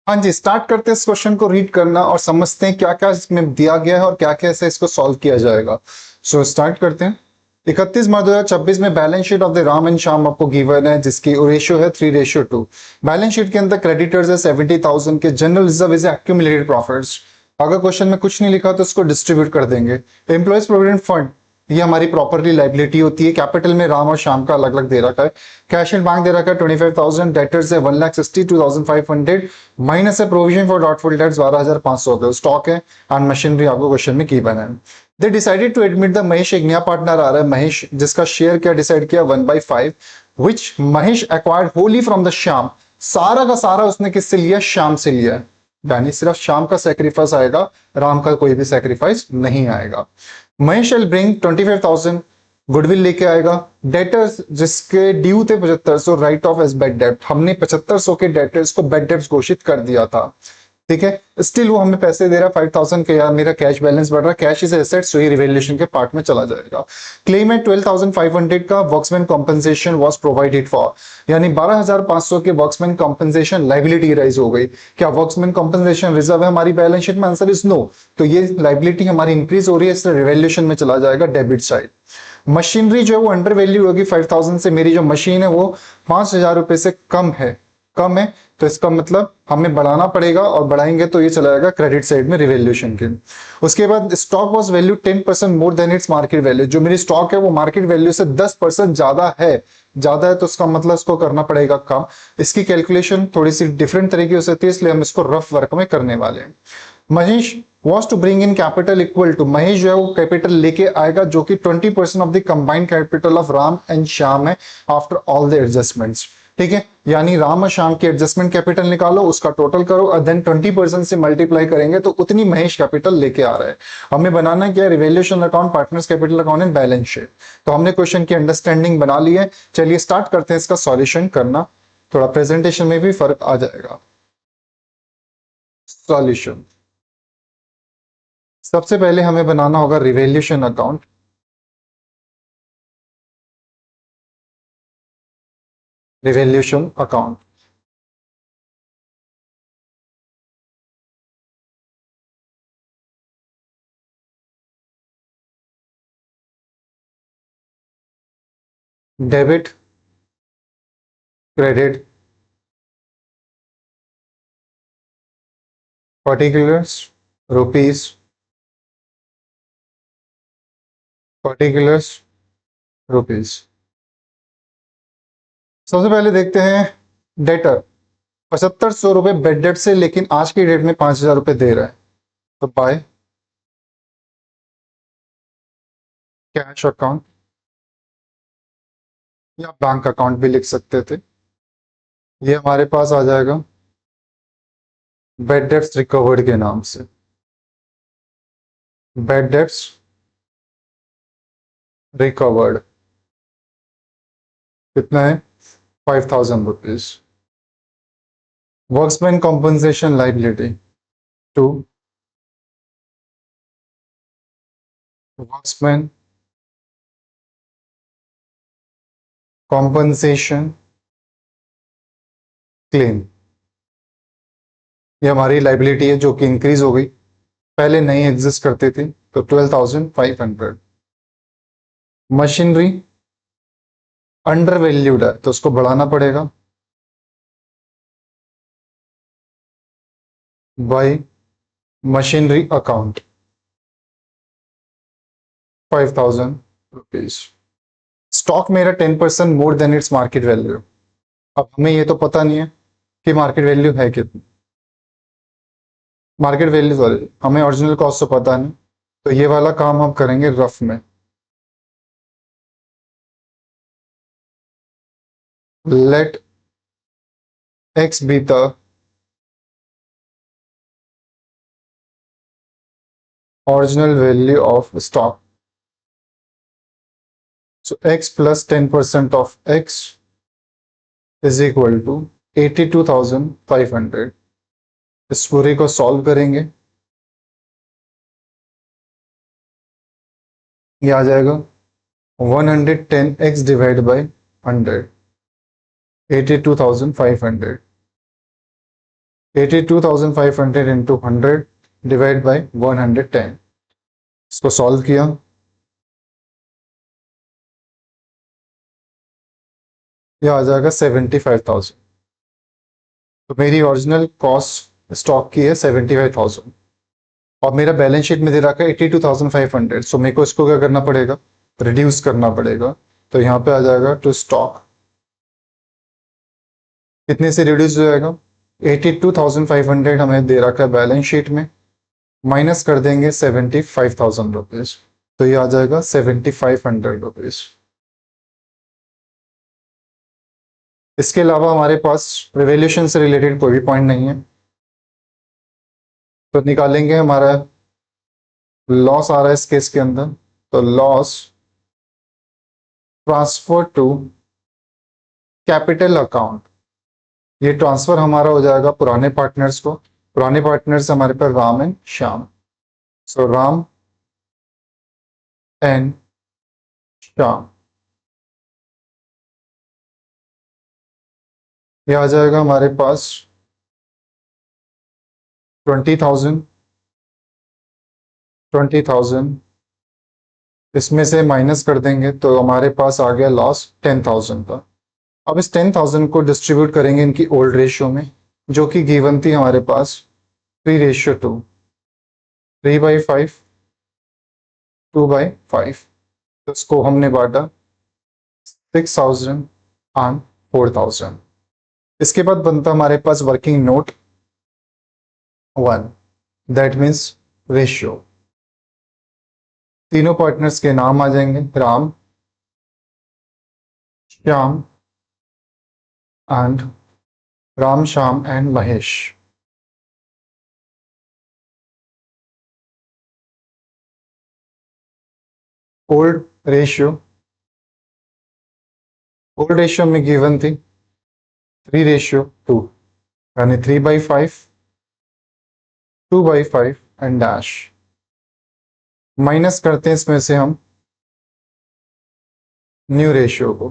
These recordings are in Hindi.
हाँ जी, स्टार्ट करते हैं इस क्वेश्चन को रीड करना और समझते हैं क्या क्या इसमें दिया गया है और क्या कैसे इसको सॉल्व किया जाएगा। सो स्टार्ट करते हैं। 31 मार्च 2026 में balance sheet of the Ram and Shyam आपको गिवन है, जिसकी रेशियो है 3:2। बैलेंस शीट के अंदर क्रेडिटर्स है 70,000 के, general reserve is accumulated profits. अगर क्वेश्चन में कुछ नहीं लिखा तो इसको डिस्ट्रीब्यूट कर देंगे। एम्प्लॉयज प्रोविडेंट फंड, ये हमारी प्रॉपर्ली लाइबिलिटी होती है। कैपिटल में राम और श्याम का अलग अलग दे रखा है। कैश इन बैंक दे रखा है 25,000, डेटर्स है 1,62,500, माइनस है provision for doubtful debts 12,500 stock है एंड मशीनरी आपको क्वेश्चन में की बना है। They decided to admit the Mahesh, एक नया पार्टनर आ रहा है महेश, जिसका शेयर क्या डिसाइड किया 1/5, which Mahesh acquired wholly from the Shyam. सारा का सारा उसने किससे लिया? श्याम से लिया। यानी सिर्फ श्याम का सेक्रीफाइस आएगा, राम का कोई भी सेक्रीफाइस नहीं आएगा। महेश विल ब्रिंग 25,000 गुडविल लेके आएगा। डेटर्स जिसके ड्यू थे 7500, राइट ऑफ एज बेड डेप्ट, हमने 7500 के डेटर्स को बेड डेप्ट घोषित कर दिया था। ठीक है, स्टिल वो हमें पैसे दे रहा है 5,000 के। यार मेरा कैश बैलेंस बढ़ रहा है, कैश इज एसेट, सो ये रिवैल्यूएशन के पार्ट में चला जाएगा। क्लेम है 12,500 का, workmen compensation was provided for, यानी 12,500 के वर्क्समैन कॉम्पनसेशन लाइबिलिटी राइज हो गई। क्या वर्क्समैन कॉम्पनसेशन रिजर्व है हमारी बैलेंस शीट में? Answer is no. तो ये लाइबिलिटी हमारी इंक्रीज हो रही है, इसलिए रिवैल्यूएशन में चला जाएगा डेबिट साइड। मशीनरी जो है वो अंडर वैल्यू होगी 5,000 से। मेरी जो मशीन है वो 5,000 रुपए से कम है, तो इसका मतलब हमें बढ़ाना पड़ेगा और बढ़ाएंगे तो ये चला जाएगा क्रेडिट साइड में रिवैल्यूएशन के। उसके बाद stock was value 10% more than its market value, जो मेरी स्टॉक है वो मार्केट वैल्यू से 10% ज्यादा है तो इसका मतलब इसको करना पड़ेगा कम। इसकी कैलकुलेशन थोड़ी सी डिफरेंट तरीके से होती है, इसलिए हम इसको रफ वर्क में करने वाले हैं। Mahesh was to bring in capital equal to, Mahesh जो है वो कैपिटल लेके आएगा जो कि 20% of the combined capital of Ram and Shyam है आफ्टर ऑल द एडजस्टमेंट्स। ठीक है, यानी राम और श्याम के एडजस्टमेंट कैपिटल निकालो, उसका टोटल करो और देन 20% से मल्टीप्लाई करेंगे तो उतनी महेश कैपिटल लेके आ रहा है। हमें बनाना क्या है? Revaluation account, partners capital account and balance sheet. तो हमने क्वेश्चन की अंडरस्टैंडिंग बना ली है। चलिए स्टार्ट करते हैं इसका सॉल्यूशन करना, थोड़ा प्रेजेंटेशन में भी फर्क आ जाएगा। सॉल्यूशन, सबसे पहले हमें बनाना होगा revaluation account. Revaluation account, debit, credit, particulars, rupees, particulars, rupees. सबसे पहले देखते हैं डेटर, 7,500 रुपए बेड डेट से, लेकिन आज की डेट में 5,000 रुपए दे रहा है, तो बाय कैश अकाउंट या बैंक अकाउंट भी लिख सकते थे। ये हमारे पास आ जाएगा बेड डेट्स रिकवर्ड के नाम से। बेड डेट्स रिकवर्ड कितना है? 5,000 rupees. Workmen compensation liability to, workmen compensation claim, ये हमारी लाइबिलिटी है जो कि इंक्रीज हो गई, पहले नहीं एग्जिस्ट करती थी, तो 12,500। मशीनरी अंडर वैल्यूड है तो उसको बढ़ाना पड़ेगा bye machinery account 5,000 rupees. Stock मेरा 10% more than its market value. अब हमें ये तो पता नहीं है कि मार्केट वैल्यू है कितनी, मार्केट वैल्यू सॉरी, हमें ओरिजिनल कॉस्ट तो पता नहीं, तो ये वाला काम हम करेंगे रफ में। Let X be the original value of stock. So x plus 10% of x is equal to 82,500। इस पूरे को सॉल्व करेंगे, ये आ जाएगा 110x divide by 100, 82,500। 82,500 into 100 divide by 110। इसको सॉल्व किया, ये आ जाएगा 75,000। तो मेरी ओरिजिनल कॉस्ट स्टॉक की है 75,000 और मेरा बैलेंस शीट में दे रखा है 82,500। सो मेरे को इसको क्या करना पड़ेगा, रिड्यूस करना पड़ेगा। तो यहाँ पे आ जाएगा टू स्टॉक, कितने से रिड्यूस हो जाएगा, 82,500 हमें दे रखा है बैलेंस शीट में, माइनस कर देंगे 75,000 रुपीज, तो ये आ जाएगा 7,500 रुपीज। इसके अलावा हमारे पास रिवैल्यूएशन से रिलेटेड कोई भी पॉइंट नहीं है, तो निकालेंगे। हमारा लॉस आ रहा है इस केस के अंदर, तो loss transfer to capital account, ये ट्रांसफर हमारा हो जाएगा पुराने पार्टनर्स को। पुराने पार्टनर्स हमारे पास Ram and Shyam, so Ram and Shyam, ये आ जाएगा हमारे पास 20,000, 20,000 इसमें से माइनस कर देंगे तो हमारे पास आ गया लॉस 10,000 का। अब इस 10,000 को डिस्ट्रीब्यूट करेंगे इनकी ओल्ड रेशियो में, जो कि गिवन थी हमारे पास 3:2, 3/5, 2/5। तो इसको हमने बांटा 6,000 एंड 4,000। इसके बाद बनता हमारे पास working note 1, that means ratio. तीनों पार्टनर्स के नाम आ जाएंगे, Ram, Shyam and Ram, Shyam and Mahesh. Old ratio, old ratio में गिवन थी 3:2, यानी 3/5, 2/5 एंड डैश। माइनस करते हैं इसमें से हम न्यू रेशियो को,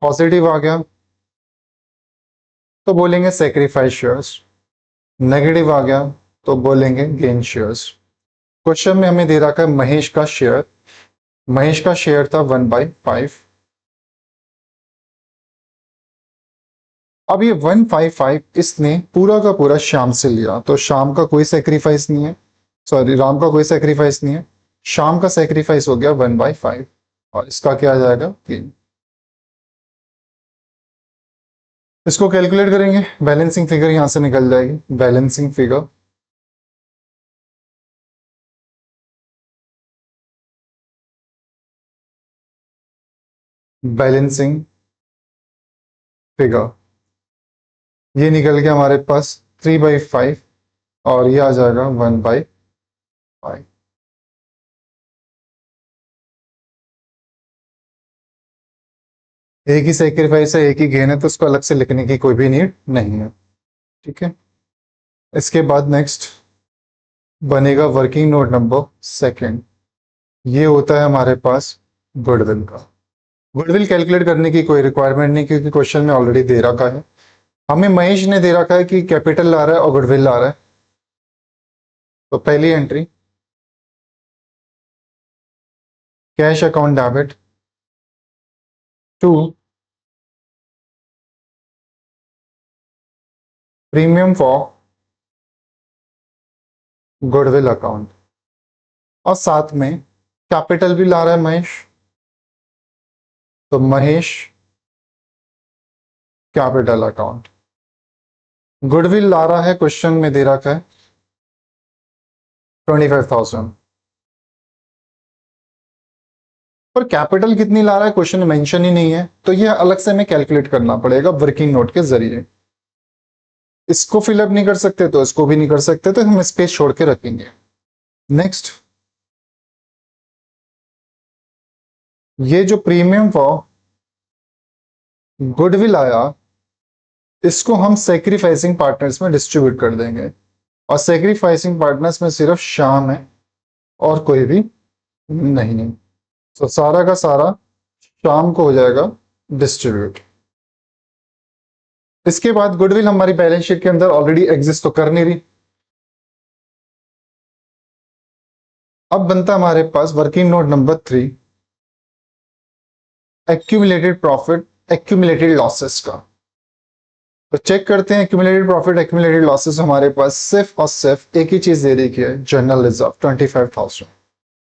पॉजिटिव आ गया तो बोलेंगे सेक्रीफाइस शेयर्स, नेगेटिव आ गया तो बोलेंगे गेन शेयर्स। क्वेश्चन में हमें दे रखा है महेश का शेयर, महेश का शेयर था 1/5। अब ये 155 इसने पूरा का पूरा शाम से लिया, तो शाम का कोई सेक्रीफाइस नहीं है, सॉरी राम का कोई सेक्रीफाइस नहीं है, शाम का सेक्रीफाइस हो गया 1/5 और इसका क्या आ जाएगा गेन। इसको कैलकुलेट करेंगे, बैलेंसिंग फिगर यहां से निकल जाएगी, बैलेंसिंग फिगर बैलेंसिंग फिगर ये निकल गया हमारे पास 3/5 और ये आ जाएगा 1/5। एक ही सेक्रीफाइस है, एक ही गेन है, तो उसको अलग से लिखने की कोई भी नीड नहीं है। ठीक है, इसके बाद नेक्स्ट बनेगा वर्किंग नोट नंबर 2। ये होता है हमारे पास गुडविल का। गुडविल कैलकुलेट करने की कोई रिक्वायरमेंट नहीं, क्योंकि क्वेश्चन में ऑलरेडी दे रखा है। हमें महेश ने दे रखा है कि कैपिटल ला रहा है और गुडविल ला रहा है। तो पहली entry cash account debit to premium for goodwill account, और साथ में कैपिटल भी ला रहा है महेश, तो महेश कैपिटल अकाउंट। गुडविल ला रहा है, क्वेश्चन में दे रखा है 25,000, पर कैपिटल कितनी ला रहा है क्वेश्चन में मेंशन ही नहीं है, तो ये अलग से हमें कैलकुलेट करना पड़ेगा वर्किंग नोट के जरिए। इसको फिलअप नहीं कर सकते तो इसको भी नहीं कर सकते, तो हम स्पेस छोड़ के रखेंगे। नेक्स्ट, ये जो प्रीमियम फॉर गुडविल आया, इसको हम सेक्रीफाइसिंग पार्टनर्स में डिस्ट्रीब्यूट कर देंगे, और सेक्रीफाइसिंग पार्टनर्स में सिर्फ श्याम है और कोई भी नहीं है। तो सारा का सारा श्याम को हो जाएगा डिस्ट्रीब्यूट। इसके बाद गुडविल हमारी बैलेंस शीट के अंदर ऑलरेडी एग्जिस्ट तो कर नहीं रही। अब बनता है हमारे पास working note number 3, accumulated profit, accumulated losses का। तो चेक करते हैं एक्यूमुलेटेड प्रॉफिट, एक्यूमुलेटेड लॉसेस। हमारे पास सिर्फ और सिर्फ एक ही चीज दे रखी है, जनरल रिजर्व 25,000।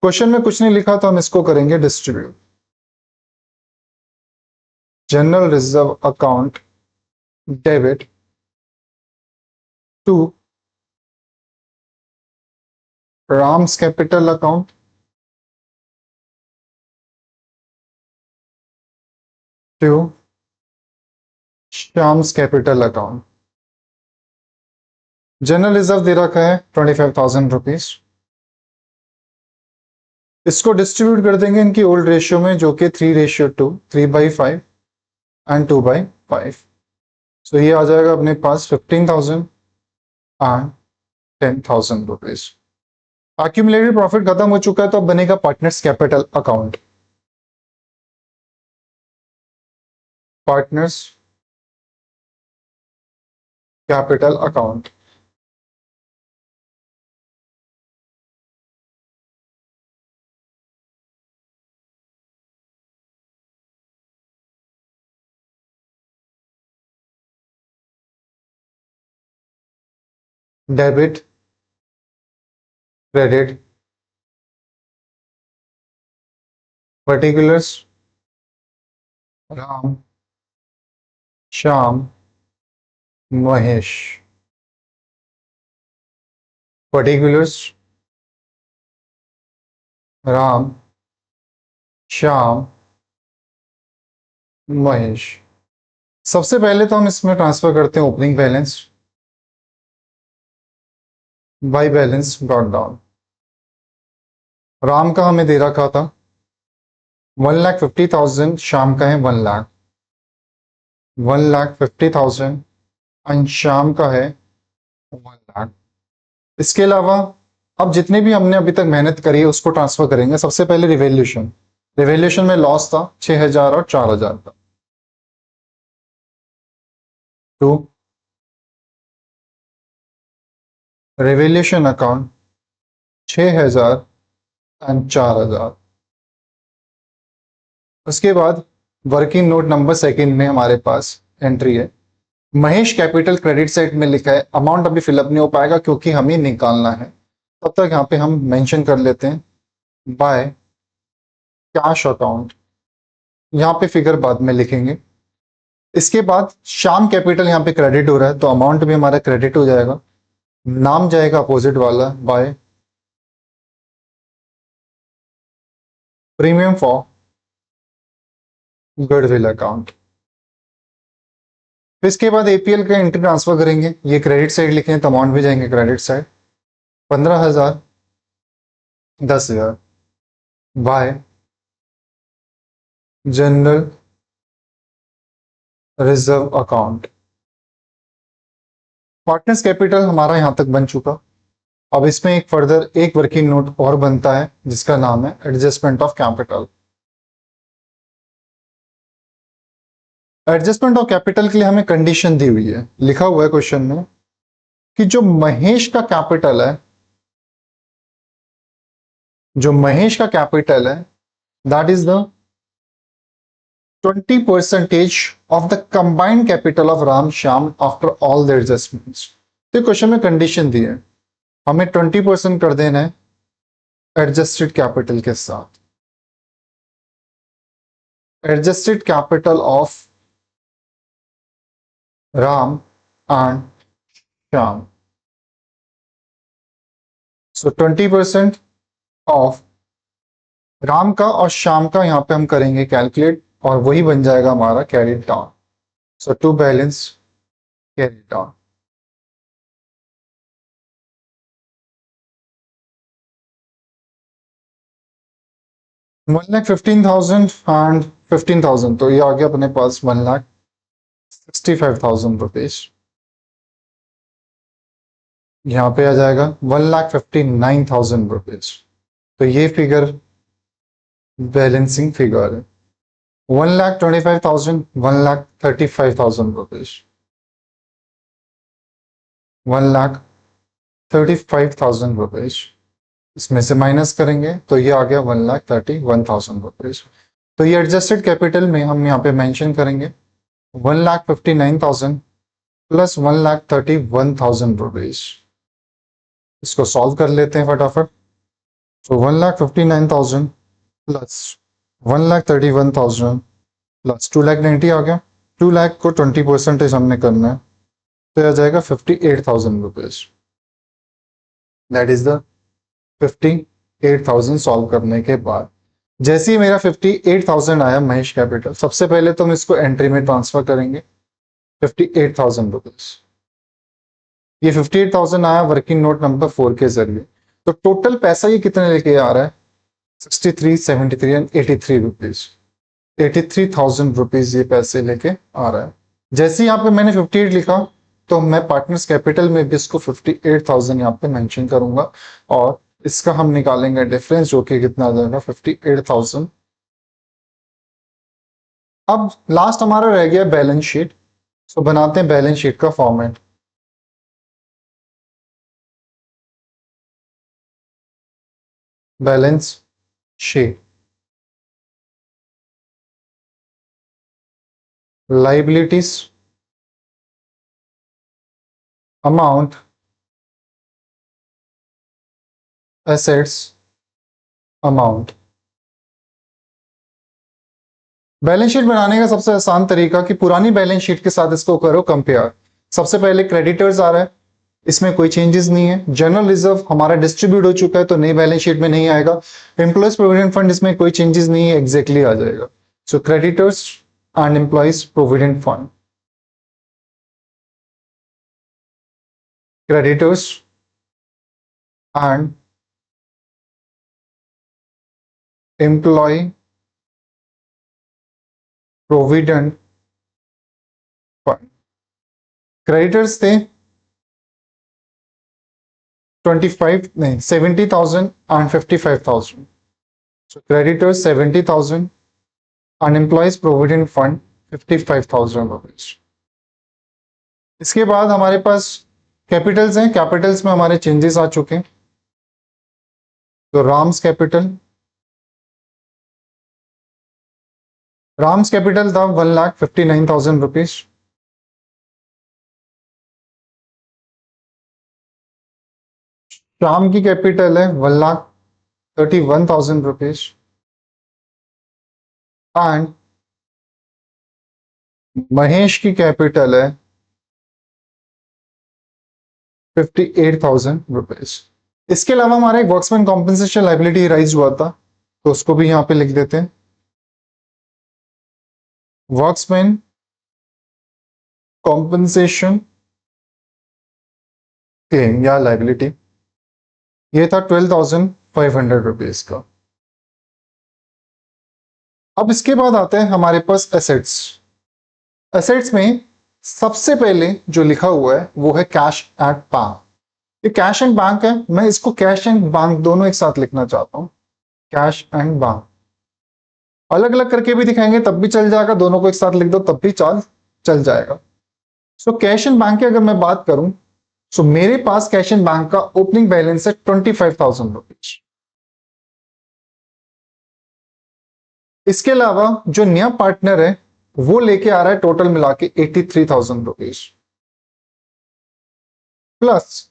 क्वेश्चन में कुछ नहीं लिखा तो हम इसको करेंगे distribute. General reserve account debit to Ram's capital account to Shyam's capital account. General reserve दे रखा है 25,000 रुपीज। इसको डिस्ट्रीब्यूट कर देंगे इनकी ओल्ड रेशियो में, जो कि 3:2, 3/5 एंड 2/5। सो ये आ जाएगा अपने पास 15,000 एंड 10,000 रुपीज। एक्यूमुलेटेड प्रॉफिट खत्म हो चुका है, तो अब बनेगा partners capital account. Partners capital account. Debit, credit, particulars, Ram, Shyam, Mahesh. Particulars, Ram, Shyam, Mahesh. सबसे पहले तो हम इसमें ट्रांसफर करते हैं opening balance by balance brought down. Ram का हमें दे रखा था 1,50,000, श्याम का है 1 लाख, 1,50,000 एंड श्याम का है 1 लाख। इसके अलावा अब जितने भी हमने अभी तक मेहनत करी है उसको ट्रांसफर करेंगे। सबसे पहले रिवेल्यूशन, रिवेल्यूशन में लॉस था 6,000 और 4,000 का। To revaluation account 6,000 and 4,000। उसके बाद वर्किंग नोट नंबर सेकंड में हमारे पास एंट्री है महेश कैपिटल क्रेडिट साइड में लिखा है। अमाउंट अभी फिलअप नहीं हो पाएगा क्योंकि हमें निकालना है, तब तक यहाँ पे हम मेंशन कर लेते हैं बाय कैश अकाउंट। यहाँ पे फिगर बाद में लिखेंगे। इसके बाद श्याम कैपिटल यहाँ पे क्रेडिट हो रहा है तो अमाउंट भी हमारा क्रेडिट हो जाएगा। नाम जाएगा अपोजिट वाला by premium for goodwill account. फिर इसके बाद एपीएल का एंट्री ट्रांसफर करेंगे। ये क्रेडिट साइड लिखे हैं तो अमाउंट भी जाएंगे credit side 15,000, 10,000 bye general reserve account. Partners capital हमारा यहां तक बन चुका। अब इसमें एक फर्दर एक वर्किंग नोट और बनता है जिसका नाम है adjustment of capital. Adjustment of capital के लिए हमें कंडीशन दी हुई है, लिखा हुआ है क्वेश्चन में कि जो महेश का कैपिटल है, जो महेश का कैपिटल है that is the 20% of the combined capital of Ram Shyam after all the adjustments. तो क्वेश्चन में कंडीशन दी है, हमें 20% कर देना है एडजस्टेड कैपिटल के साथ। Adjusted capital of Ram and Shyam. So 20% of Ram का और श्याम का यहां पे हम करेंगे कैलकुलेट और वही बन जाएगा हमारा carry down. So to balance carry down. $1,15,000 and 15,000, तो ये आ गया अपने पास 1,65,000 रुपीज। यहाँ पे आ जाएगा 1,59,000 रुपीज। तो ये फिगर बैलेंसिंग फिगर है 1,25,000, 1,35,000 रुपीज। 1,35,000 रुपीज। इसमें से माइनस करेंगे तो ये आ गया 1,31,000 रुपीज। तो ये एडजस्टेड कैपिटल में हम यहाँ पे मेंशन करेंगे 1,59,000 प्लस 1,31,000 रुपीज। इसको सॉल्व कर लेते हैं फटाफट। तो 1,59,000 प्लस 1,31,000 प्लस 2,90,000 आ गया। 2 लाख को 20% हमने करना है, तो आ जाएगा 58,000 rupees. That is the 58,000 solve करने के बाद जैसे ही मेरा 58,000 आया महेश कैपिटल, सबसे पहले तो हम इसको एंट्री में ट्रांसफर करेंगे 58,000 रुपीज। ये 58,000 आया वर्किंग नोट नंबर 4 के जरिए। तो टोटल पैसा ये कितने लेके आ रहा है? 63, 73 एंड 83 रुपीज। 83,000 रुपीज ये पैसे लेके आ रहा है। जैसे यहाँ पे मैंने 58 लिखा तो मैं पार्टनर्स कैपिटल में भी इसको 58,000 यहाँ पे मेंशन करूंगा और इसका हम निकालेंगे डिफरेंस, जो कि कितना आ जाएगा 58,000। अब लास्ट हमारा रह गया बैलेंस शीट। तो बनाते हैं बैलेंस शीट का format. Balance sheet, liabilities, amount, assets, amount. Balance sheet बनाने का सबसे आसान तरीका कि पुरानी बैलेंस शीट के साथ इसको करो कंपेयर। सबसे पहले क्रेडिटर्स आ रहा है, इसमें कोई चेंजेस नहीं है। जनरल रिजर्व हमारा डिस्ट्रीब्यूट हो चुका है तो नई बैलेंस शीट में नहीं आएगा। एम्प्लॉयज प्रोविडेंट फंड, इसमें कोई चेंजेस नहीं है, एग्जैक्टली आ जाएगा। So creditors and employees provident fund, creditors and employee provident fund. Creditors थे 25 नहीं 70,000 and 55,000। So creditors 70,000, and employees provident fund 55,000 rupees. इसके बाद हमारे पास कैपिटल्स हैं। कैपिटल्स में हमारे चेंजेस आ चुके हैं। तो राम्स कैपिटल था 1,59,000 रुपीज। श्याम की कैपिटल है 1,31,000 रुपीज एंड महेश की कैपिटल है 58,000 रुपीज। इसके अलावा हमारा एक वर्क्समैन कॉम्पेंसेशन लाइबिलिटी राइज हुआ था, तो उसको भी यहां पे लिख देते हैं। वर्क्समैन कॉम्पेंसेशन क्लेम या लाइबिलिटी, ये था 12,500 रुपीज का। अब इसके बाद आते हैं हमारे पास एसेट्स। एसेट्स में सबसे पहले जो लिखा हुआ है वो है कैश एट बैंक। ये कैश एंड बैंक है, मैं इसको कैश एंड बैंक दोनों एक साथ लिखना चाहता हूं। कैश एंड बैंक अलग अलग करके भी दिखाएंगे तब भी चल जाएगा, दोनों को एक साथ लिख दो तब भी चल जाएगा। सो कैश एंड बैंक की अगर मैं बात करूं, सो मेरे पास कैश एंड बैंक का ओपनिंग बैलेंस है 25,000 रुपीज। इसके अलावा जो नया पार्टनर है वो लेके आ रहा है टोटल मिला के 83,000 rupees, plus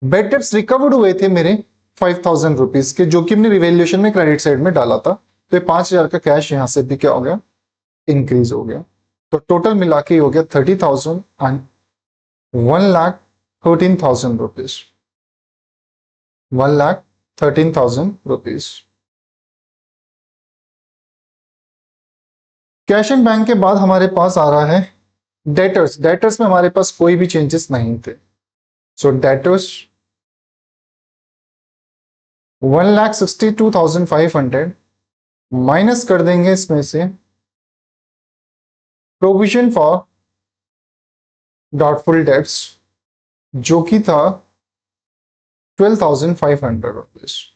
bad debts recovered हुए थे मेरे 5,000 रुपीज के, जो कि हमने रिवैल्यूएशन में क्रेडिट साइड में डाला था। तो 5,000 का कैश यहां से भी क्या हो गया, इंक्रीज हो गया। तो टोटल मिला के हो गया 30,000 and 1,13,000 rupees. 1,13,000 rupees. Cash and bank के बाद हमारे पास आ रहा है डेटर्स। डेटर्स में हमारे पास कोई भी चेंजेस नहीं थे। सो डेटर्स 1,62,500 माइनस कर देंगे इसमें से प्रोविजन फॉर डाउटफुल डेट्स, जो कि था 12,500 रुपीज।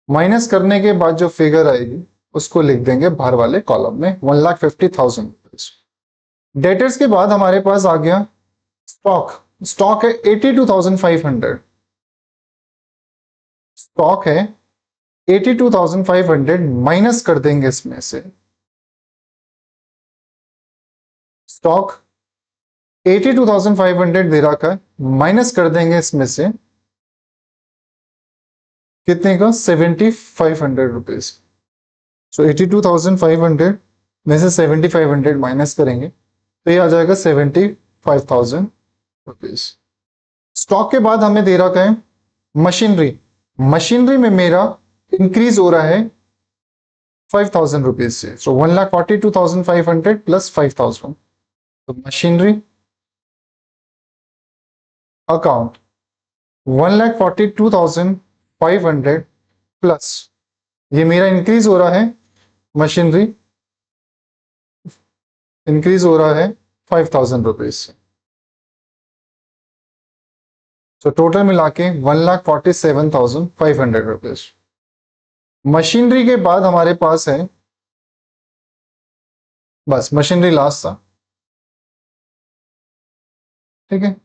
माइनस करने के बाद जो फिगर आएगी उसको लिख देंगे बाहर वाले कॉलम में 1,50,000 रुपीज। डेटर्स के बाद हमारे पास आ गया स्टॉक स्टॉक है 82,500, स्टॉक है 82,500, माइनस कर देंगे इसमें से स्टॉक 82,500 दे रखा है, माइनस कर देंगे इसमें से कितने का 7,500 रुपीज। सो 82,500 में से 7,500 माइनस करेंगे तो ये आ जाएगा 75,000 रुपीज। स्टॉक के बाद हमें दे रखा है मशीनरी, मशीनरी में मेरा इंक्रीज हो रहा है 5,000 रुपीज से। सो 1,42,500 प्लस 5,000, तो मशीनरी अकाउंट 1,42,500 प्लस ये मेरा इंक्रीज हो रहा है, मशीनरी इंक्रीज हो रहा है 5,000 रुपीज से। तो टोटल मिला के 1,47,500 रुपीज। मशीनरी के बाद हमारे पास है, बस मशीनरी लास्ट था, ठीक है।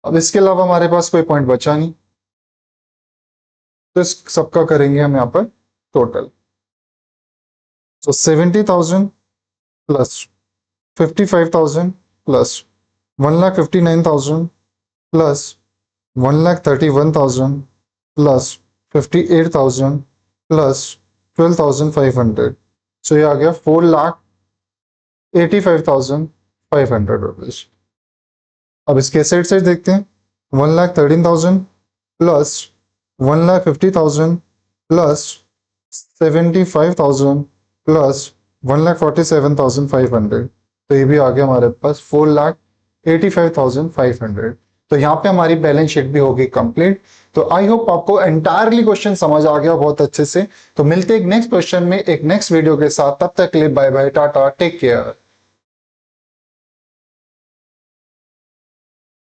अब इसके अलावा हमारे पास कोई पॉइंट बचा नहीं, तो इस सबका करेंगे हम यहाँ पर टोटल। तो 70,000 plus 55,000 plus 1,59,000 plus 1,31,000 plus 58,000 plus 12,500। सो ये आ गया 4,85,500 रुपीज। अब इसके सेट से देखते हैं, 1,13,000 प्लस 1,50,000 प्लस 75,000 प्लस 1,47,500, तो ये भी आ गया हमारे पास 4,85,500। तो यहाँ पे हमारी बैलेंस शीट भी होगी कंप्लीट। तो आई होप आपको एंटायरली क्वेश्चन समझ आ गया बहुत अच्छे से। तो मिलते हैं एक नेक्स्ट क्वेश्चन में एक नेक्स्ट वीडियो के साथ, तब तक के लिए bye bye, tata, take care.